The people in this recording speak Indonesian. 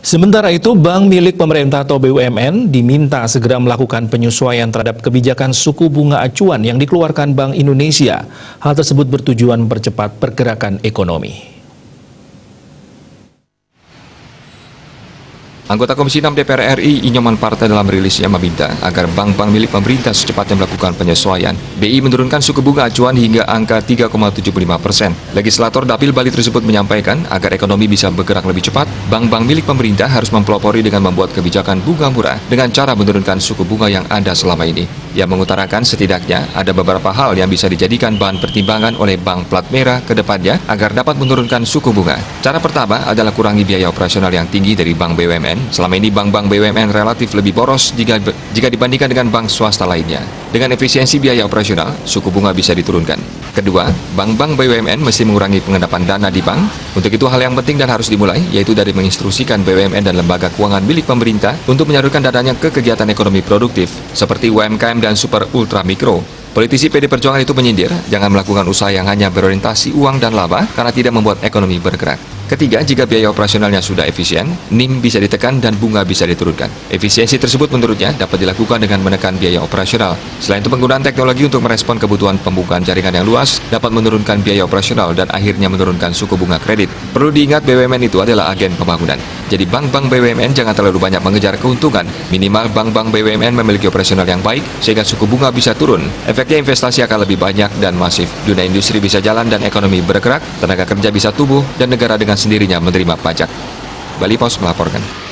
Sementara itu, bank milik pemerintah atau BUMN diminta segera melakukan penyesuaian terhadap kebijakan suku bunga acuan yang dikeluarkan Bank Indonesia. Hal tersebut bertujuan mempercepat pergerakan ekonomi. Anggota Komisi 6 DPR RI, Inyoman Partai dalam rilisnya meminta agar bank-bank milik pemerintah secepatnya melakukan penyesuaian. BI menurunkan suku bunga acuan hingga angka 3,75%. Legislator Dapil Bali tersebut menyampaikan agar ekonomi bisa bergerak lebih cepat, bank-bank milik pemerintah harus mempelopori dengan membuat kebijakan bunga murah dengan cara menurunkan suku bunga yang ada selama ini. Ia mengutarakan setidaknya ada beberapa hal yang bisa dijadikan bahan pertimbangan oleh bank plat merah ke depannya agar dapat menurunkan suku bunga. Cara pertama adalah kurangi biaya operasional yang tinggi dari bank BUMN. Selama ini bank-bank BUMN relatif lebih boros jika dibandingkan dengan bank swasta lainnya. Dengan efisiensi biaya operasional, suku bunga bisa diturunkan. Kedua, bank-bank BUMN mesti mengurangi pengendapan dana di bank. Untuk itu hal yang penting dan harus dimulai, yaitu dari menginstruksikan BUMN dan lembaga keuangan milik pemerintah untuk menyalurkan dananya ke kegiatan ekonomi produktif, seperti UMKM dan super ultra mikro. Politisi PD Perjuangan itu menyindir, jangan melakukan usaha yang hanya berorientasi uang dan laba karena tidak membuat ekonomi bergerak. Ketiga, jika biaya operasionalnya sudah efisien, NIM bisa ditekan dan bunga bisa diturunkan. Efisiensi tersebut menurutnya dapat dilakukan dengan menekan biaya operasional. Selain itu, penggunaan teknologi untuk merespon kebutuhan pembukaan jaringan yang luas dapat menurunkan biaya operasional dan akhirnya menurunkan suku bunga kredit. Perlu diingat BUMN itu adalah agen pembangunan. Jadi bank-bank BUMN jangan terlalu banyak mengejar keuntungan. Minimal bank-bank BUMN memiliki operasional yang baik sehingga suku bunga bisa turun. Efeknya investasi akan lebih banyak dan masif. Dunia industri bisa jalan dan ekonomi bergerak, tenaga kerja bisa tumbuh dan negara dengan sendirinya menerima pajak. Bali Pos melaporkan.